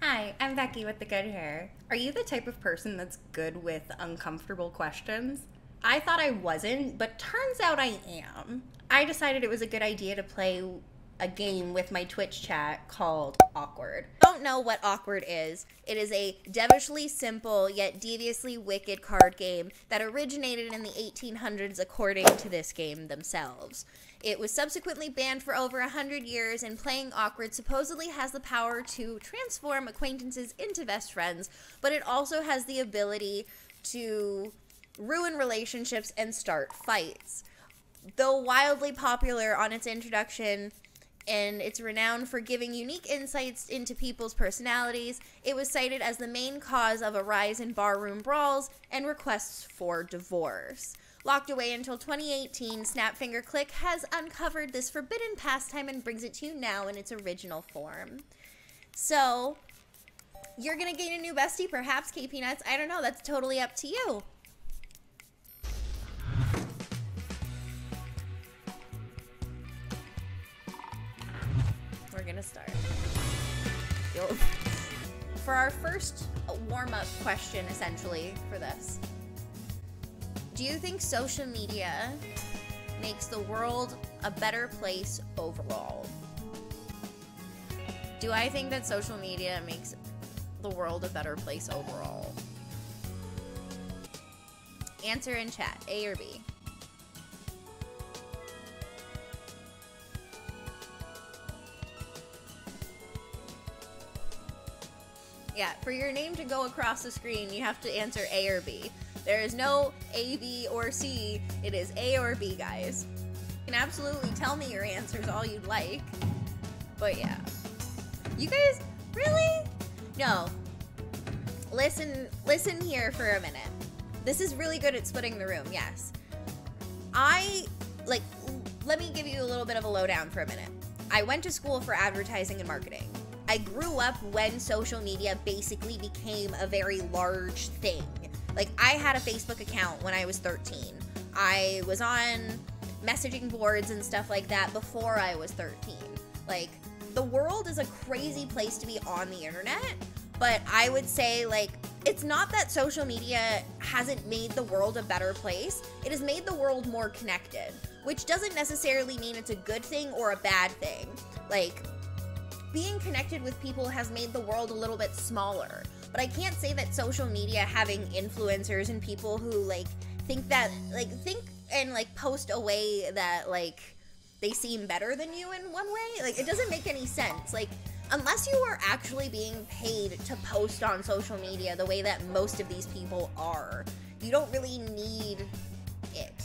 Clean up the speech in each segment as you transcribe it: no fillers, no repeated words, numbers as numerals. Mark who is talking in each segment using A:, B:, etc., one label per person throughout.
A: Hi, I'm Becky with the good hair. Are you the type of person that's good with uncomfortable questions? I thought I wasn't, but turns out I am. I decided it was a good idea to play a game with my Twitch chat called Awkward. Don't know what Awkward is. It is a devilishly simple yet deviously wicked card game that originated in the 1800s according to this game themselves. It was subsequently banned for over 100 years, and playing Awkward supposedly has the power to transform acquaintances into best friends, but it also has the ability to ruin relationships and start fights. Though wildly popular on its introduction, and it's renowned for giving unique insights into people's personalities, it was cited as the main cause of a rise in barroom brawls and requests for divorce. Locked away until 2018, Snapfinger Click has uncovered this forbidden pastime and brings it to you now in its original form. So, you're gonna gain a new bestie, perhaps, KP Nuts. I don't know, that's totally up to you. We're gonna start. For our first warm-up question, essentially, for this. Do you think social media makes the world a better place overall? Do I think that social media makes the world a better place overall? Answer in chat, A or B. Yeah, for your name to go across the screen, you have to answer A or B. There is no A, B, or C. It is A or B, guys. You can absolutely tell me your answers all you'd like. But yeah. You guys, really? No. Listen here for a minute. This is really good at splitting the room, yes. Let me give you a little bit of a lowdown for a minute. I went to school for advertising and marketing. I grew up when social media basically became a very large thing. Like, I had a Facebook account when I was 13. I was on messaging boards and stuff like that before I was 13. Like, the world is a crazy place to be on the internet, but I would say, like, it's not that social media hasn't made the world a better place. It has made the world more connected, which doesn't necessarily mean it's a good thing or a bad thing. Like, being connected with people has made the world a little bit smaller. But I can't say that social media having influencers and people who, like, think and, like, post a way that, like, they seem better than you in one way. Like, it doesn't make any sense. Like, unless you are actually being paid to post on social media the way that most of these people are, you don't really need it.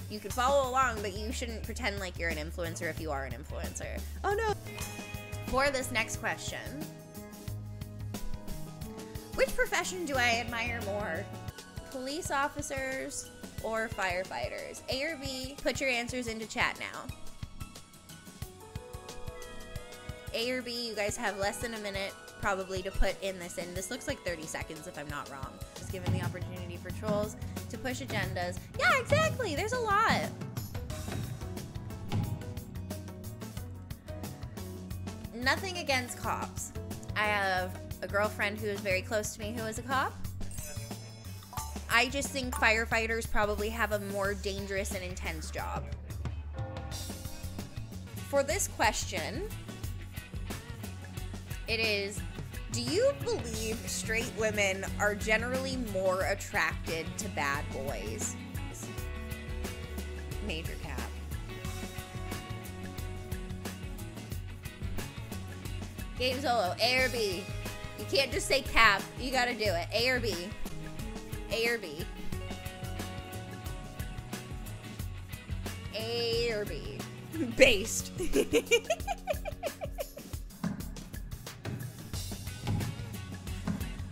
A: You can follow along, but you shouldn't pretend like you're an influencer if you are an influencer. Oh, no. For this next question, which profession do I admire more? Police officers or firefighters? A or B? Put your answers into chat now. A or B, you guys have less than a minute probably to put in this in. This looks like 30 seconds if I'm not wrong. Just giving the opportunity for trolls to push agendas. Yeah, exactly. There's a lot. Nothing against cops. I have a girlfriend who is very close to me who is a cop. I just think firefighters probably have a more dangerous and intense job. For this question, it is, do you believe straight women are generally more attracted to bad boys? Major cap. Game solo, A or B? You can't just say cap, you gotta do it. A or B? A or B? A or B? Based.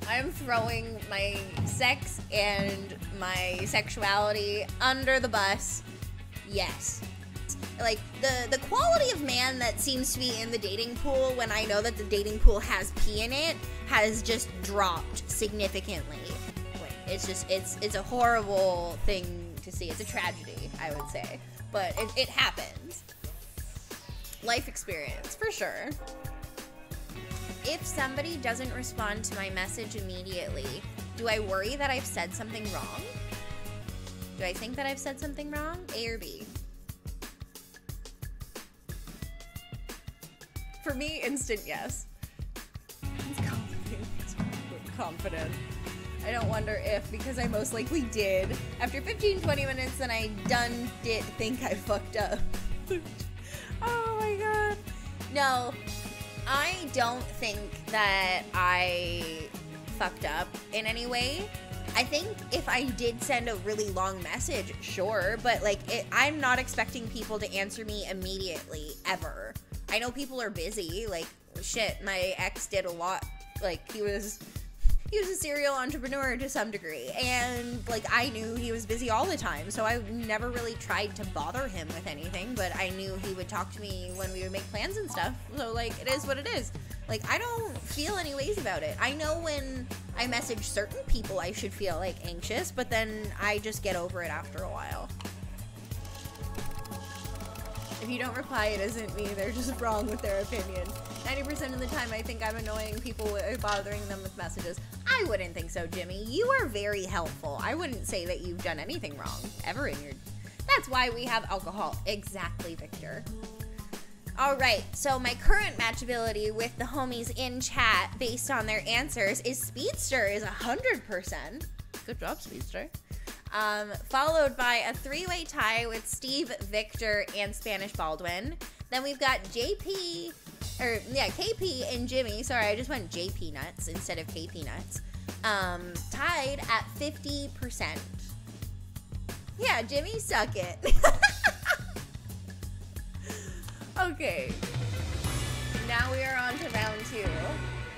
A: I'm throwing my sex and my sexuality under the bus. Yes. Like, the quality of man that seems to be in the dating pool when I know that the dating pool has pee in it has just dropped significantly. It's just, it's a horrible thing to see. It's a tragedy, I would say. But it happens. Life experience, for sure. If somebody doesn't respond to my message immediately, do I worry that I've said something wrong? Do I think that I've said something wrong? A or B? For me, instant yes. It's confident. It's confident. I don't wonder if, because I most likely did. After 15, 20 minutes, then I did think I fucked up. Oh my god. No, I don't think that I fucked up in any way. I think if I did send a really long message, sure, but like I'm not expecting people to answer me immediately, ever. I know people are busy, like shit, my ex did a lot, like he was a serial entrepreneur to some degree, and like I knew he was busy all the time, so I never really tried to bother him with anything, but I knew he would talk to me when we would make plans and stuff, so like it is what it is. Like I don't feel any ways about it. I know when I message certain people I should feel like anxious, but then I just get over it after a while. If you don't reply, it isn't me. They're just wrong with their opinion. 90% of the time, I think I'm annoying people bothering them with messages. I wouldn't think so, Jimmy. You are very helpful. I wouldn't say that you've done anything wrong ever in your... That's why we have alcohol. Exactly, Victor. All right, so my current matchability with the homies in chat based on their answers is Speedster is 100%. Good job, Speedster. Followed by a three-way tie with Steve, Victor, and Spanish Baldwin. Then we've got KP and Jimmy. Sorry, I just went JP Nuts instead of KP Nuts. Tied at 50%. Yeah, Jimmy, suck it. Okay. Now we are on to round 2.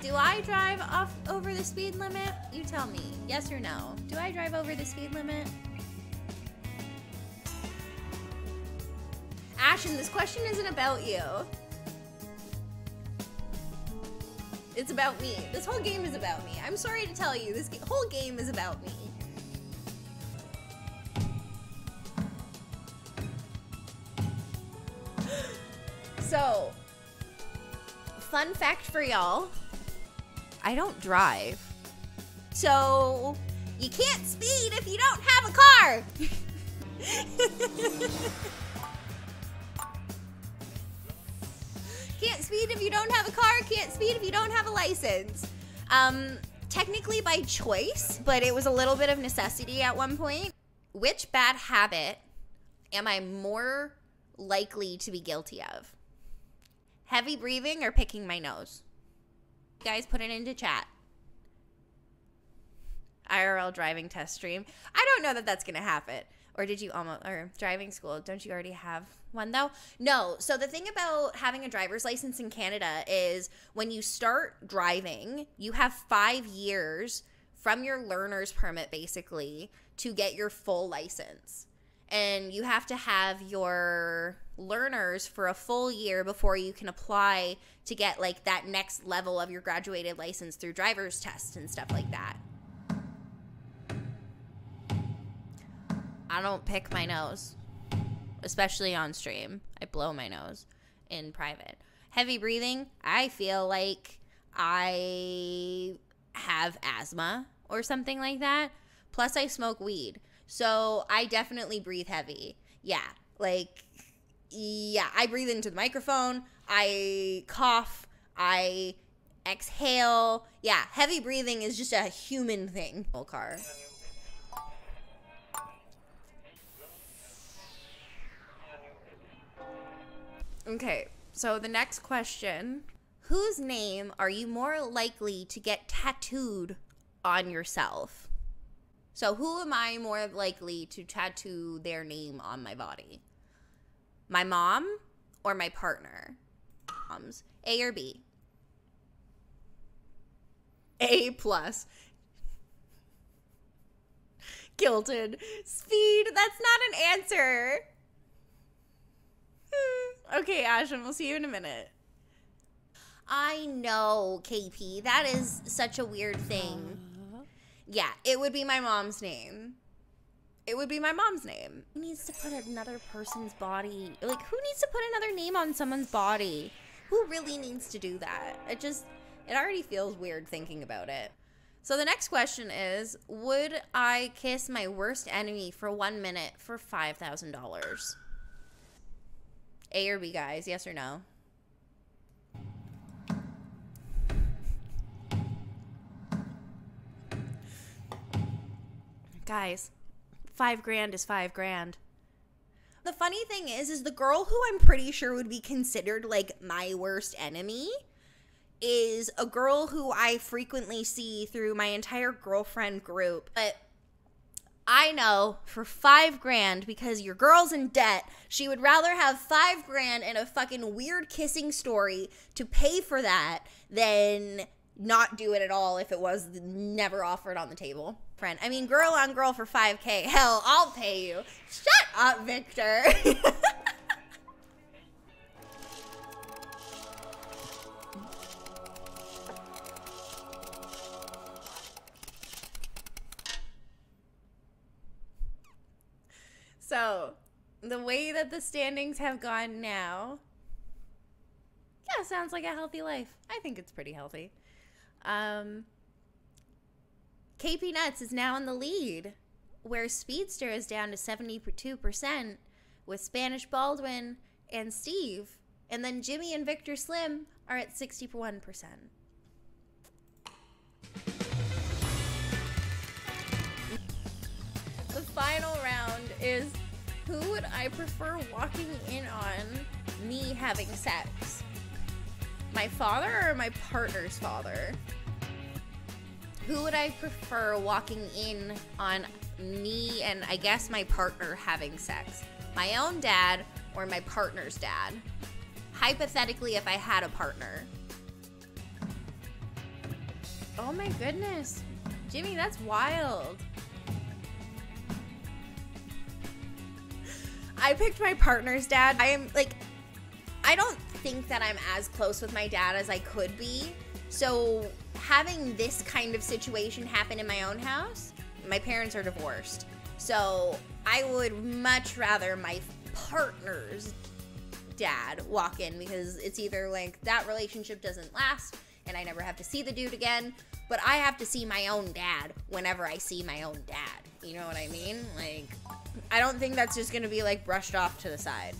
A: Do I drive off over the speed limit? You tell me. Yes or no? Do I drive over the speed limit? Ashen, this question isn't about you. It's about me. This whole game is about me. I'm sorry to tell you, this whole game is about me. So, fun fact for y'all. I don't drive. So, you can't speed if you don't have a car. Can't speed if you don't have a car, can't speed if you don't have a license. Technically by choice, but it was a little bit of necessity at one point. Which bad habit am I more likely to be guilty of? Heavy breathing or picking my nose? You guys put it into chat. IRL driving test stream. I don't know that that's gonna happen. Or did you almost, or driving school, don't you already have one though? No, so the thing about having a driver's license in Canada is when you start driving, you have 5 years from your learner's permit basically to get your full license. And you have to have your learners for a full year before you can apply to get like that next level of your graduated license through driver's tests and stuff like that. I don't pick my nose, especially on stream. I blow my nose in private. Heavy breathing, I feel like I have asthma or something like that. Plus I smoke weed. So I definitely breathe heavy. Yeah, like, yeah, I breathe into the microphone. I cough. I exhale. Yeah, heavy breathing is just a human thing. Car. Okay, so the next question. Whose name are you more likely to get tattooed on yourself? So who am I more likely to tattoo their name on my body? My mom or my partner? A or B? A plus. Guilted. Speed, that's not an answer. Okay, Ashton, we'll see you in a minute. I know, KP. That is such a weird thing. Yeah, it would be my mom's name. It would be my mom's name. Who needs to put another person's body? Like, who needs to put another name on someone's body? Who really needs to do that? It It already feels weird thinking about it. So the next question is, would I kiss my worst enemy for 1 minute for $5,000? A or B, guys? Yes or no? Guys, $5,000 is $5,000. The funny thing is the girl who I'm pretty sure would be considered like my worst enemy is a girl who I frequently see through my entire girlfriend group. But I know for $5,000, because your girl's in debt, she would rather have $5,000 and a fucking weird kissing story to pay for that than not do it at all if it was never offered on the table. Friend, I mean, girl on girl for $5,000. Hell, I'll pay you. Shut up, Victor. So, the way that the standings have gone now, yeah, sounds like a healthy life. I think it's pretty healthy. KP Nuts is now in the lead, where Speedster is down to 72%, with Spanish Baldwin and Steve, and then Jimmy and Victor Slim are at 61%. The final round is, who would I prefer walking in on me having sex? My father or my partner's father? Who would I prefer walking in on me and I guess my partner having sex? My own dad or my partner's dad? Hypothetically, if I had a partner. Oh my goodness. Jimmy, that's wild. I picked my partner's dad. I don't think that I'm as close with my dad as I could be. So having this kind of situation happen in my own house, my parents are divorced. So I would much rather my partner's dad walk in, because it's either like that relationship doesn't last and I never have to see the dude again, but I have to see my own dad whenever I see my own dad. You know what I mean? Like, I don't think that's just gonna be like brushed off to the side.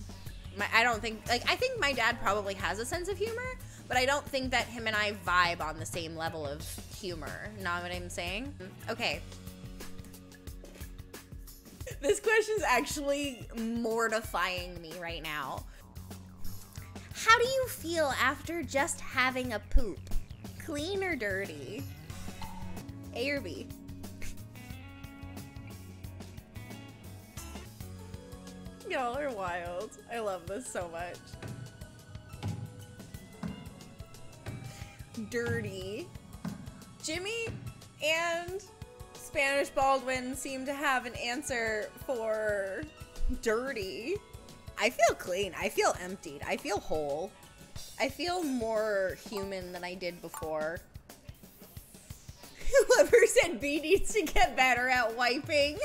A: I think my dad probably has a sense of humor, but I don't think that him and I vibe on the same level of humor. Know what I'm saying? Okay. This question's actually mortifying me right now. How do you feel after just having a poop? Clean or dirty? A or B? Y'all are wild. I love this so much. Dirty. Jimmy and Spanish Baldwin seem to have an answer for dirty. I feel clean. I feel emptied. I feel whole. I feel more human than I did before. Whoever said B needs to get better at wiping.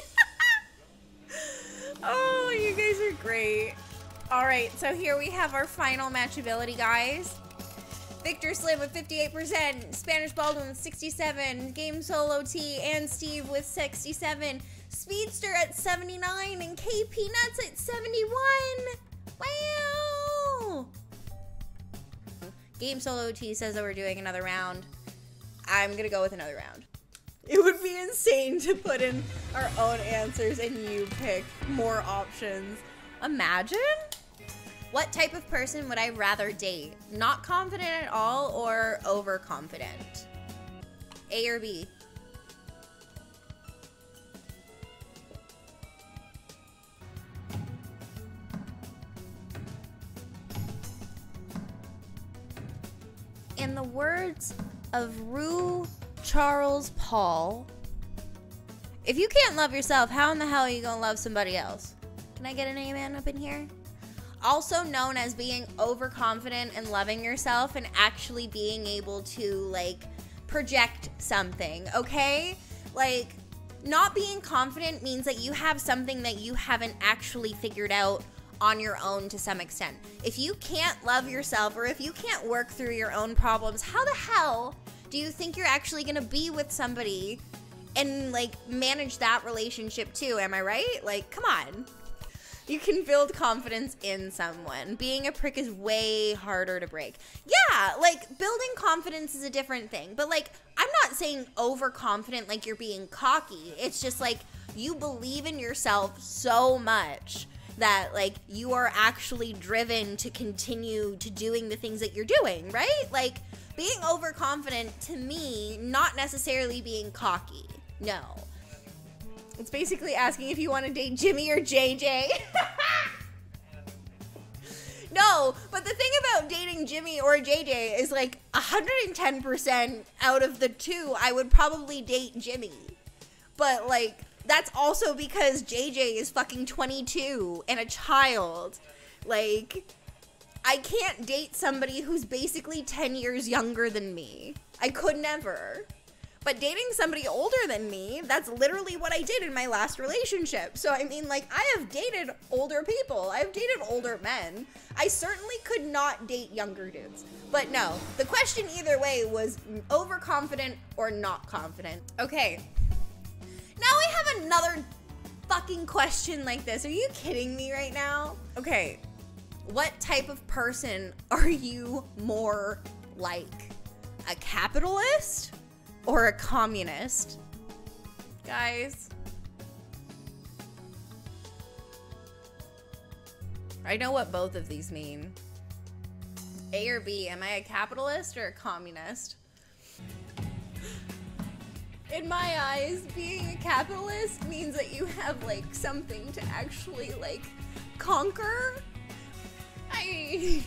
A: Oh, you guys are great. All right, so here we have our final matchability, guys. Victor Slim with 58%, Spanish Baldwin with 67%, Game Solo T and Steve with 67%, Speedster at 79%, and KP Nuts at 71%. Wow! Game Solo T says that we're doing another round. I'm gonna go with another round. It would be insane to put in our own answers and you pick more options. Imagine? What type of person would I rather date? Not confident at all or overconfident? A or B? In the words of Rue Charles Paul, if you can't love yourself, how in the hell are you gonna love somebody else? Can I get an amen up in here? Also known as being overconfident and loving yourself and actually being able to, like, project something, okay? Like, not being confident means that you have something that you haven't actually figured out on your own to some extent. If you can't love yourself, or if you can't work through your own problems, how the hell do you think you're actually gonna be with somebody and like manage that relationship too? Am I right? Like, come on. You can build confidence in someone. Being a prick is way harder to break. Yeah, like building confidence is a different thing. But like, I'm not saying overconfident like you're being cocky. It's just like you believe in yourself so much that like you are actually driven to continue to doing the things that you're doing, right? Like being overconfident to me, not necessarily being cocky. No. It's basically asking if you want to date Jimmy or JJ. No, but the thing about dating Jimmy or JJ is like 110% out of the two, I would probably date Jimmy. But like, that's also because JJ is fucking 22 and a child. Like, I can't date somebody who's basically 10 years younger than me. I could never. But dating somebody older than me, that's literally what I did in my last relationship. So, I mean, like, I have dated older people. I've dated older men. I certainly could not date younger dudes. But no, the question either way was overconfident or not confident. Okay. Now I have another fucking question like this. Are you kidding me right now? Okay. What type of person are you more like? A capitalist? Or a communist? Guys. I know what both of these mean. A or B, am I a capitalist or a communist? In my eyes, being a capitalist means that you have like something to actually like conquer. I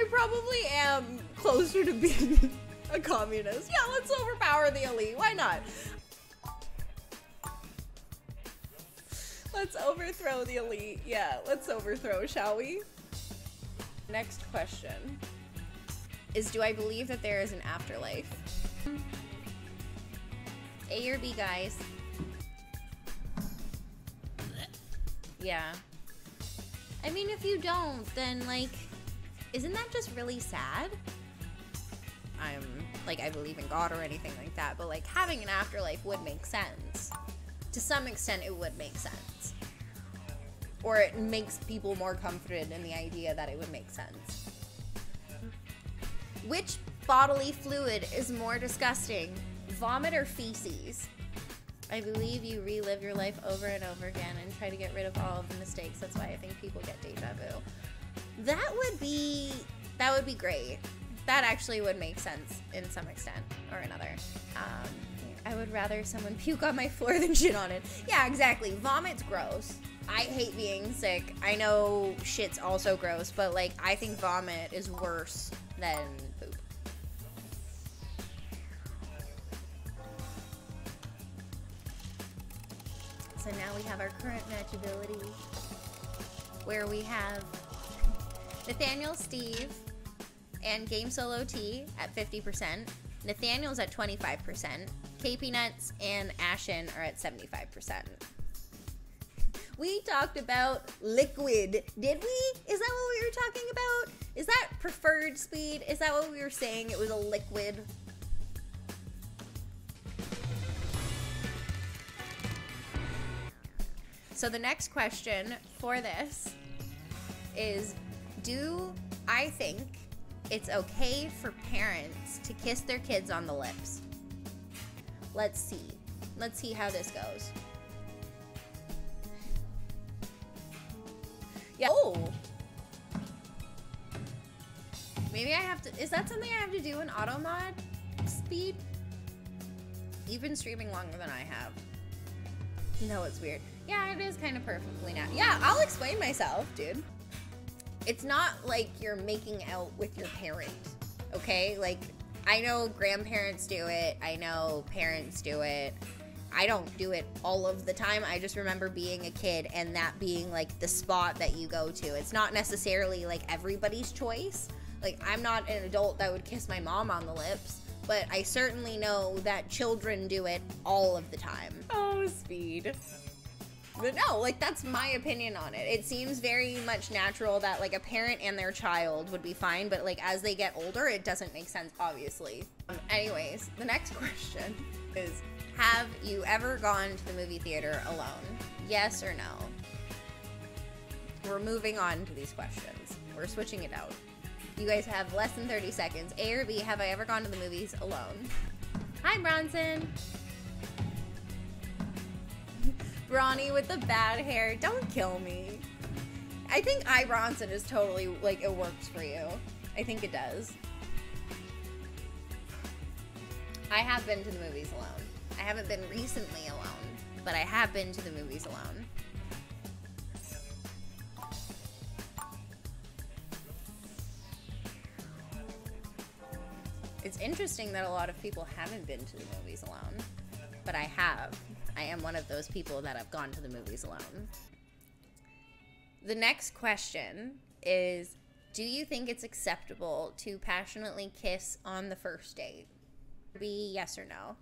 A: probably am closer to being a communist. Yeah, let's overpower the elite. Why not? Let's overthrow the elite. Yeah, let's overthrow, shall we? Next question is, do I believe that there is an afterlife? A or B, guys? Yeah. I mean, if you don't, then like, isn't that just really sad? I believe in God or anything like that, but like having an afterlife would make sense. To some extent, it would make sense. Or it makes people more confident in the idea that it would make sense. Which bodily fluid is more disgusting, vomit or feces? I believe you relive your life over and over again and try to get rid of all of the mistakes. That's why I think people get deja vu. That would be great. That actually would make sense in some extent or another. I would rather someone puke on my floor than shit on it. Yeah, exactly. Vomit's gross. I hate being sick. I know shit's also gross, but like, I think vomit is worse than poop. So now we have our current matchability, where we have Nathaniel, Steve, and Game Solo T at 50%. Nathaniel's at 25%. KP Nuts and Ashen are at 75%. We talked about liquid, did we? Is that what we were talking about? Is that preferred speed? Is that what we were saying? It was a liquid. So the next question for this is, do I think it's okay for parents to kiss their kids on the lips? Let's see. Let's see how this goes. Yeah. Oh. Maybe I have to, is that something I have to do in auto mod speed? You've been streaming longer than I have. No, it's weird. Yeah, it is kind of perfectly now. Yeah, I'll explain myself, dude. It's not like you're making out with your parent, okay? Like, I know grandparents do it. I know parents do it. I don't do it all of the time. I just remember being a kid and that being like the spot that you go to. It's not necessarily like everybody's choice. Like, I'm not an adult that would kiss my mom on the lips, but I certainly know that children do it all of the time. Oh, speed. But no, like, that's my opinion on it. It seems very much natural that, like, a parent and their child would be fine, but, like, as they get older, it doesn't make sense, obviously. Anyways, the next question is, have you ever gone to the movie theater alone? Yes or no? We're moving on to these questions. We're switching it out. You guys have less than 30 seconds. A or B, have I ever gone to the movies alone? Hi, Bronson. Bronny with the bad hair. Don't kill me. I think Bronson is totally, like, it works for you. I think it does. I have been to the movies alone. I haven't been recently alone, but I have been to the movies alone. It's interesting that a lot of people haven't been to the movies alone, but I have. I am one of those people that have gone to the movies alone. The next question is, do you think it's acceptable to passionately kiss on the first date? Be yes or no?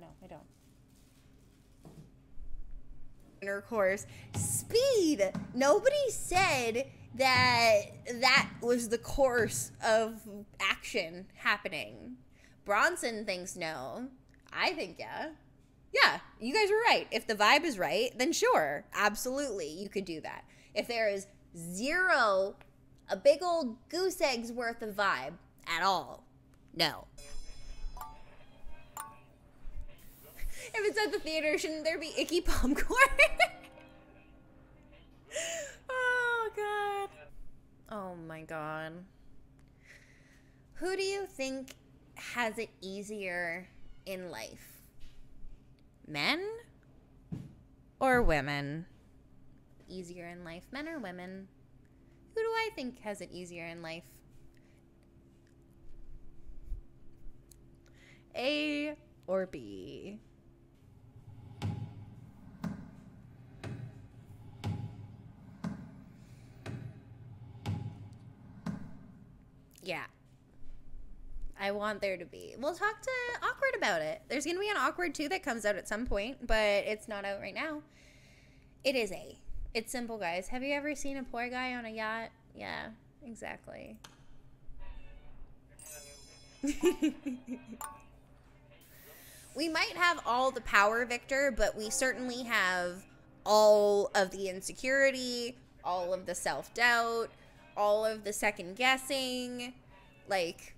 A: No, I don't. Intercourse. Speed! Nobody said that was the course of action happening. Bronson thinks no. I think yeah. Yeah, you guys were right. If the vibe is right, then sure, absolutely, you could do that. If there is zero, a big old goose egg's worth of vibe at all, no. If it's at the theater, shouldn't there be icky popcorn? Oh, God. Oh, my God. Who do you think has it easier in life? Men or women? Easier in life, men or women? Who do I think has it easier in life? A or B? Yeah. I want there to be. We'll talk to Awkward about it. There's going to be an Awkward 2 that comes out at some point, but it's not out right now. It is A. It's simple, guys. Have you ever seen a poor guy on a yacht? Yeah, exactly. We might have all the power, Victor, but we certainly have all of the insecurity, all of the self-doubt, all of the second-guessing. Like,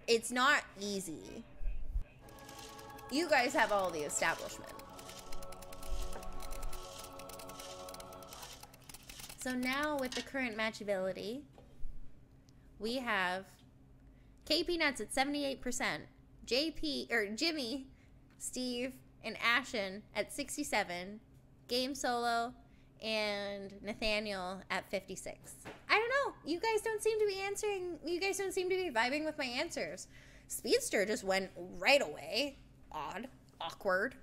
A: it's not easy. You guys have all the establishment. So now with the current matchability, we have KP Nuts at 78%, Jimmy, Steve, and Ashen at 67, Game Solo, and Nathaniel at 56. I don't know. You guys don't seem to be answering. You guys don't seem to be vibing with my answers. Speedster just went right away. Odd. Awkward.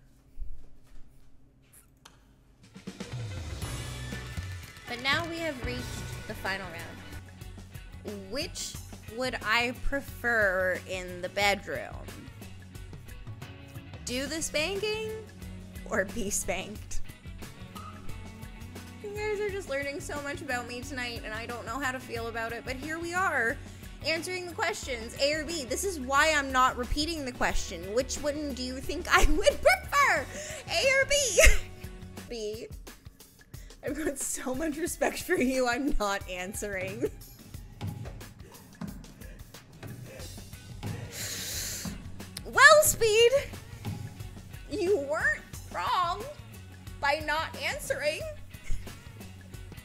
A: But now we have reached the final round. Which would I prefer in the bedroom? Do the spanking or be spanked? You guys are just learning so much about me tonight, and I don't know how to feel about it, but here we are, answering the questions, A or B. This is why I'm not repeating the question. Which one do you think I would prefer? A or B? B. I've got so much respect for you, I'm not answering. Well, Speed, you weren't wrong by not answering.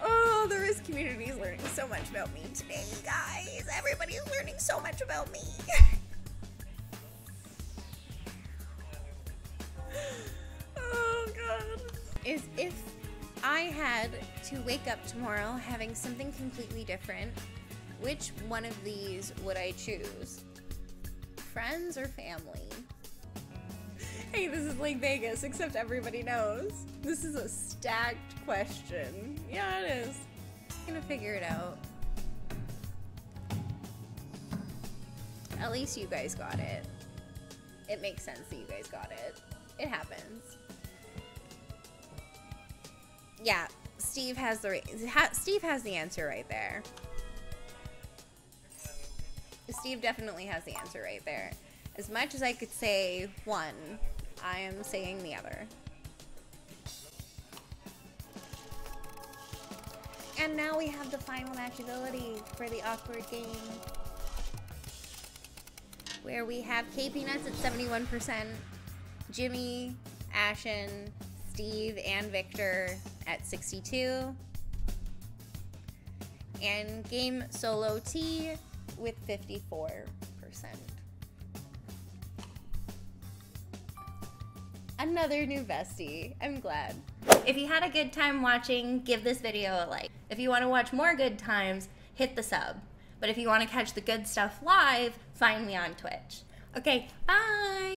A: Oh, the risk community is learning so much about me today, guys. Everybody's learning so much about me. Oh, God. If I had to wake up tomorrow having something completely different, which one of these would I choose? Friends or family? Hey, this is like Vegas, except everybody knows. This is a stacked question. Yeah, it is. I'm gonna figure it out. At least you guys got it. It makes sense that you guys got it. It happens. Yeah, Steve has the answer right there. Steve definitely has the answer right there. As much as I could say one, I am saying the other. And now we have the final matchability for the awkward game, where we have KP Nuts at 71%, Jimmy, Ashen, Steve, and Victor at 62%, and Game Solo T with 54%. Another new bestie. I'm glad. If you had a good time watching, give this video a like. If you want to watch more good times, hit the sub. But if you want to catch the good stuff live, find me on Twitch. Okay, bye!